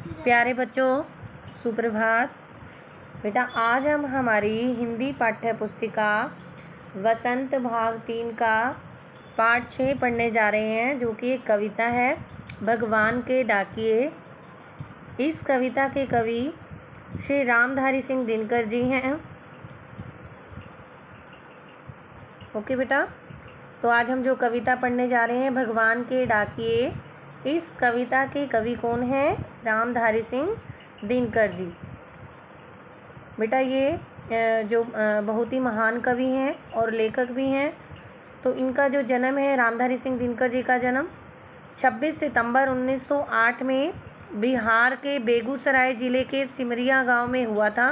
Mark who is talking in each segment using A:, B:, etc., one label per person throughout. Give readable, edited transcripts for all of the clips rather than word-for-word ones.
A: प्यारे बच्चों, सुप्रभात। बेटा आज हम हमारी हिंदी पाठ्य पुस्तिका वसंत भाग 3 का पाठ 6 पढ़ने जा रहे हैं, जो कि एक कविता है भगवान के डाकिए। इस कविता के कवि श्री रामधारी सिंह दिनकर जी हैं। ओके बेटा, तो आज हम जो कविता पढ़ने जा रहे हैं भगवान के डाकिए, इस कविता के कवि कौन हैं? रामधारी सिंह दिनकर जी। बेटा ये जो बहुत ही महान कवि हैं और लेखक भी हैं। तो इनका जो जन्म है, रामधारी सिंह दिनकर जी का जन्म 26 सितंबर 1908 में बिहार के बेगूसराय ज़िले के सिमरिया गांव में हुआ था।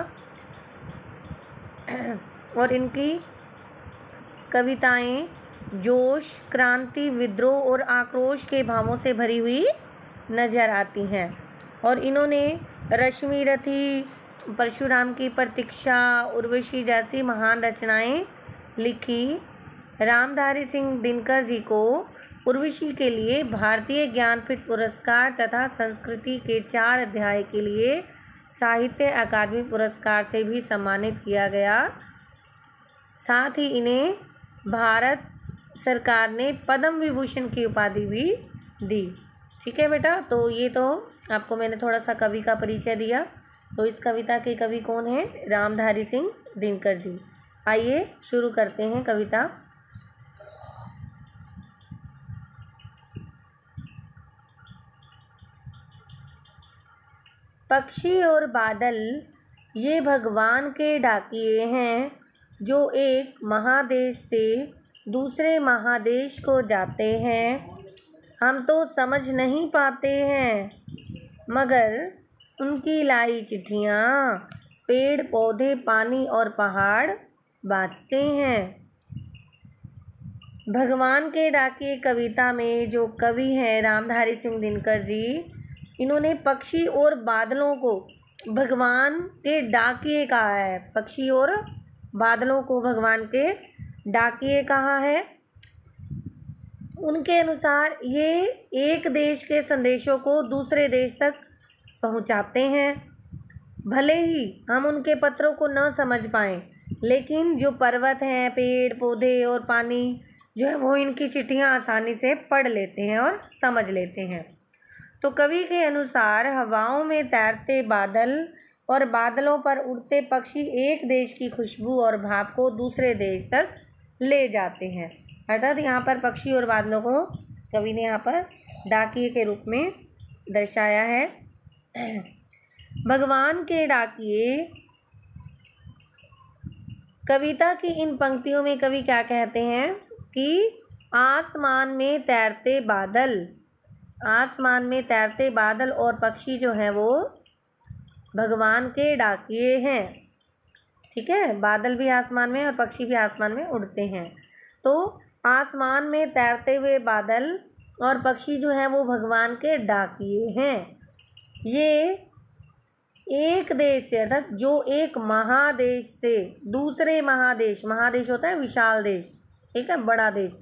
A: और इनकी कविताएं जोश, क्रांति, विद्रोह और आक्रोश के भावों से भरी हुई नज़र आती हैं। और इन्होंने रश्मि रथी, परशुराम की प्रतीक्षा, उर्वशी जैसी महान रचनाएं लिखी। रामधारी सिंह दिनकर जी को उर्वशी के लिए भारतीय ज्ञानपीठ पुरस्कार तथा संस्कृति के 4 अध्याय के लिए साहित्य अकादमी पुरस्कार से भी सम्मानित किया गया। साथ ही इन्हें भारत सरकार ने पद्म विभूषण की उपाधि भी दी। ठीक है बेटा, तो ये तो आपको मैंने थोड़ा सा कवि का परिचय दिया। तो इस कविता के कवि कौन हैं? रामधारी सिंह दिनकर जी। आइए शुरू करते हैं कविता। पक्षी और बादल ये भगवान के डाकिए हैं, जो एक महादेश से दूसरे महादेश को जाते हैं। हम तो समझ नहीं पाते हैं, मगर उनकी लाई चिट्ठियाँ पेड़ पौधे, पानी और पहाड़ बाँचते हैं। भगवान के डाकिए कविता में जो कवि हैं रामधारी सिंह दिनकर जी, इन्होंने पक्षी और बादलों को भगवान के डाकिए कहा है। पक्षी और बादलों को भगवान के डाकिए कहा है। उनके अनुसार ये एक देश के संदेशों को दूसरे देश तक पहुंचाते हैं। भले ही हम उनके पत्रों को न समझ पाएं, लेकिन जो पर्वत हैं, पेड़ पौधे और पानी जो है, वो इनकी चिट्ठियां आसानी से पढ़ लेते हैं और समझ लेते हैं। तो कवि के अनुसार हवाओं में तैरते बादल और बादलों पर उड़ते पक्षी एक देश की खुशबू और भाव को दूसरे देश तक ले जाते हैं। अर्थात यहाँ पर पक्षी और बादलों को कवि ने यहाँ पर डाकिए के रूप में दर्शाया है। भगवान के डाकिए कविता की इन पंक्तियों में कवि क्या कहते हैं कि आसमान में तैरते बादल, आसमान में तैरते बादल और पक्षी जो हैं वो भगवान के डाकिए हैं। ठीक है, बादल भी आसमान में और पक्षी भी आसमान में उड़ते हैं। तो आसमान में तैरते हुए बादल और पक्षी जो हैं वो भगवान के डाकिए हैं। ये एक देश से, अर्थात जो एक महादेश से दूसरे महादेश, महादेश होता है विशाल देश, ठीक है, बड़ा देश,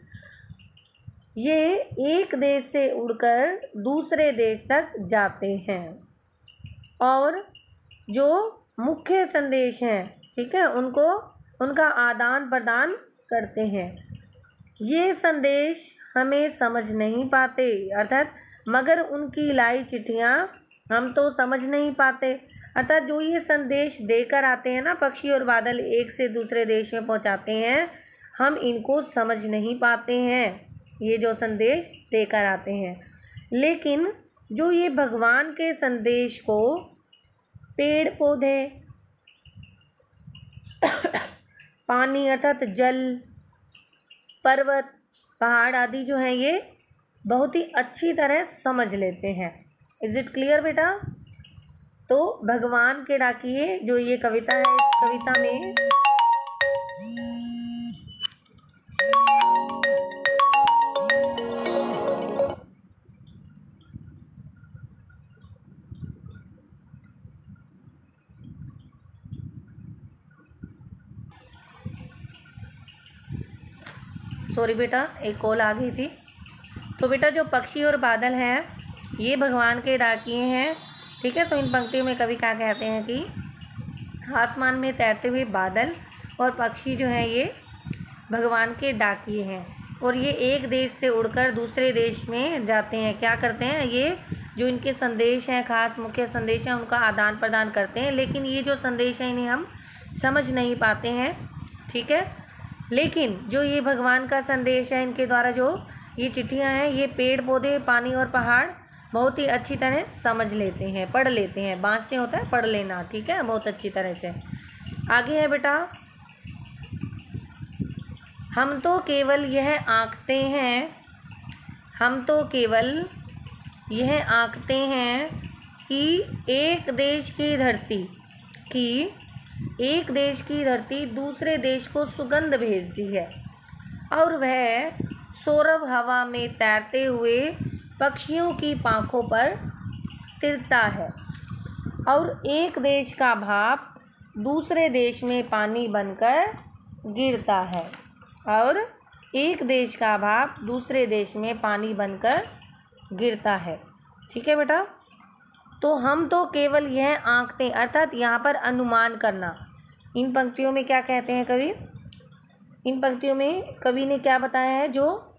A: ये एक देश से उड़कर दूसरे देश तक जाते हैं और जो मुख्य संदेश हैं, ठीक है, उनका आदान प्रदान करते हैं। ये संदेश हमें समझ नहीं पाते, अर्थात मगर उनकी लाई चिट्ठियाँ हम तो समझ नहीं पाते। अर्थात जो ये संदेश देकर आते हैं ना, पक्षी और बादल एक से दूसरे देश में पहुंचाते हैं, हम इनको समझ नहीं पाते हैं, ये जो संदेश देकर आते हैं। लेकिन जो ये भगवान के संदेश को पेड़ पौधे, पानी अर्थात जल, पर्वत, पहाड़ आदि जो हैं, ये बहुत ही अच्छी तरह समझ लेते हैं। इज़ इट क्लियर बेटा? तो भगवान के डाकिए जो ये कविता है, इस कविता में सॉरी बेटा, एक कॉल आ गई थी। तो बेटा जो पक्षी और बादल हैं ये भगवान के डाकिए हैं। ठीक है। तो इन पंक्तियों में कवि क्या कहते हैं कि आसमान में तैरते हुए बादल और पक्षी जो हैं ये भगवान के डाकिये हैं और ये एक देश से उड़कर दूसरे देश में जाते हैं। क्या करते हैं, ये जो इनके संदेश हैं, खास मुख्य संदेश हैं, उनका आदान प्रदान करते हैं। लेकिन ये जो संदेश हैं इन्हें हम समझ नहीं पाते हैं, ठीक है। लेकिन जो ये भगवान का संदेश है, इनके द्वारा जो ये चिट्ठियाँ हैं, ये पेड़ पौधे, पानी और पहाड़ बहुत ही अच्छी तरह समझ लेते हैं, पढ़ लेते हैं। बाँचते होता है पढ़ लेना, ठीक है, बहुत अच्छी तरह से। आगे है बेटा, हम तो केवल यह आंकते हैं, हम तो केवल यह आंकते हैं कि एक देश की धरती दूसरे देश को सुगंध भेजती है और वह सौरभ हवा में तैरते हुए पक्षियों की पाँखों पर तिरता है और एक देश का भाप दूसरे देश में पानी बनकर गिरता है, और एक देश का भाप दूसरे देश में पानी बनकर गिरता है, ठीक है बेटा। तो हम तो केवल यह आंकते, अर्थात यहाँ पर अनुमान करना। इन पंक्तियों में क्या कहते हैं कवि, इन पंक्तियों में कवि ने क्या बताया है, जो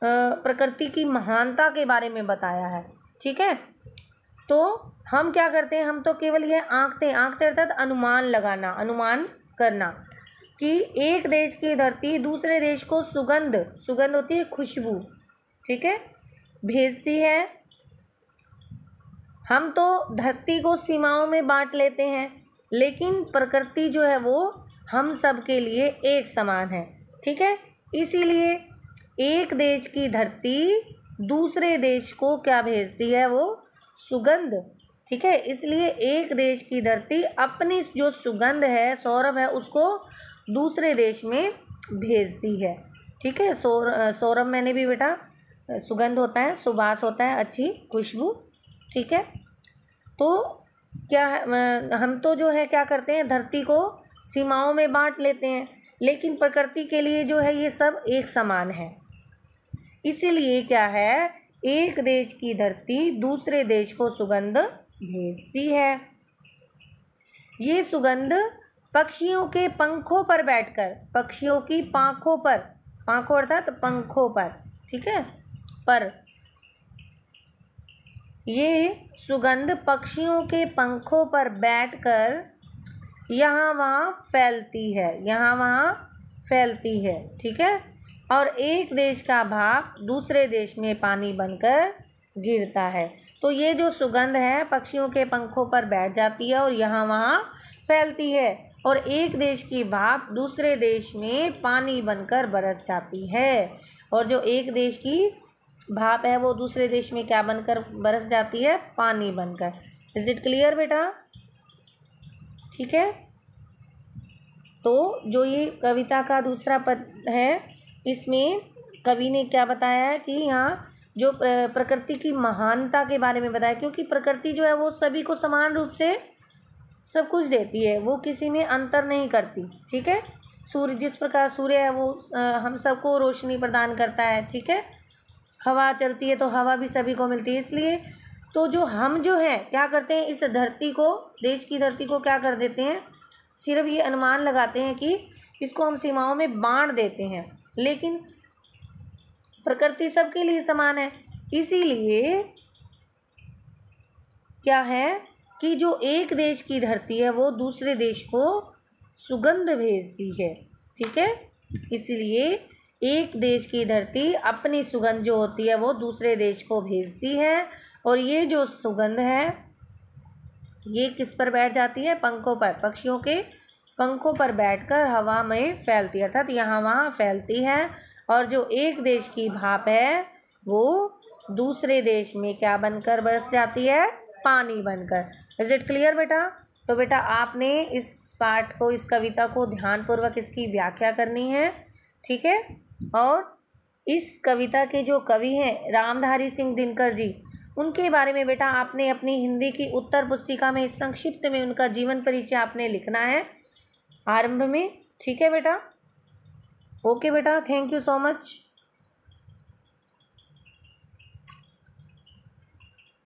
A: प्रकृति की महानता के बारे में बताया है, ठीक है। तो हम क्या करते हैं, हम तो केवल यह आंकते अर्थात अनुमान लगाना, अनुमान करना कि एक देश की धरती दूसरे देश को सुगंध होती है खुशबू, ठीक है, भेजती है। हम तो धरती को सीमाओं में बांट लेते हैं, लेकिन प्रकृति जो है वो हम सब के लिए एक समान है, ठीक है। इसीलिए एक देश की धरती दूसरे देश को क्या भेजती है, वो सुगंध, ठीक है। इसलिए एक देश की धरती अपनी जो सुगंध है, सौरभ है, उसको दूसरे देश में भेजती है, ठीक है। सौरभ मैंने भी बेटा सुगंध होता है, सुबास होता है, अच्छी खुशबू, ठीक है। तो क्या हम तो जो है क्या करते हैं, धरती को सीमाओं में बांट लेते हैं, लेकिन प्रकृति के लिए जो है ये सब एक समान है। इसीलिए क्या है, एक देश की धरती दूसरे देश को सुगंध भेजती है। ये सुगंध पक्षियों के पंखों पर बैठकर, पक्षियों की पाँखों पर, पाँखों अर्थात पंखों पर, ठीक है, पर ये सुगंध पक्षियों के पंखों पर बैठकर यहाँ वहाँ फैलती है, ठीक है। और एक देश का भाप दूसरे देश में पानी बनकर गिरता है। तो ये जो सुगंध है पक्षियों के पंखों पर बैठ जाती है और यहाँ वहाँ फैलती है, और एक देश की भाप दूसरे देश में पानी बनकर बरस जाती है। और जो एक देश की भाप है वो दूसरे देश में क्या बनकर बरस जाती है, पानी बनकर। इज इट क्लियर बेटा, ठीक है। तो जो ये कविता का दूसरा पद है, इसमें कवि ने क्या बताया है कि यहाँ जो प्रकृति की महानता के बारे में बताया, क्योंकि प्रकृति जो है वो सभी को समान रूप से सब कुछ देती है, वो किसी में अंतर नहीं करती, ठीक है। सूर्य, जिस प्रकार सूर्य है वो हम सबको रोशनी प्रदान करता है, ठीक है। हवा चलती है तो हवा भी सभी को मिलती है। इसलिए तो जो हम जो है क्या करते हैं, इस धरती को, देश की धरती को क्या कर देते हैं, सिर्फ ये अनुमान लगाते हैं कि इसको हम सीमाओं में बांट देते हैं, लेकिन प्रकृति सबके लिए समान है। इसीलिए क्या है कि जो एक देश की धरती है वो दूसरे देश को सुगंध भेजती है, ठीक है। इसलिए एक देश की धरती अपनी सुगंध जो होती है वो दूसरे देश को भेजती है, और ये जो सुगंध है ये किस पर बैठ जाती है, पंखों पर, पक्षियों के पंखों पर बैठकर हवा में फैलती है, अर्थात यहाँ वहाँ फैलती है। और जो एक देश की भाप है वो दूसरे देश में क्या बनकर बरस जाती है, पानी बनकर। इज इट क्लियर बेटा। तो बेटा आपने इस पाठ को, इस कविता को ध्यानपूर्वक इसकी व्याख्या करनी है, ठीक है। और इस कविता के जो कवि हैं रामधारी सिंह दिनकर जी, उनके बारे में बेटा आपने अपनी हिंदी की उत्तर पुस्तिका में संक्षिप्त में उनका जीवन परिचय आपने लिखना है आरंभ में, ठीक है बेटा। ओके बेटा, थैंक यू सो मच।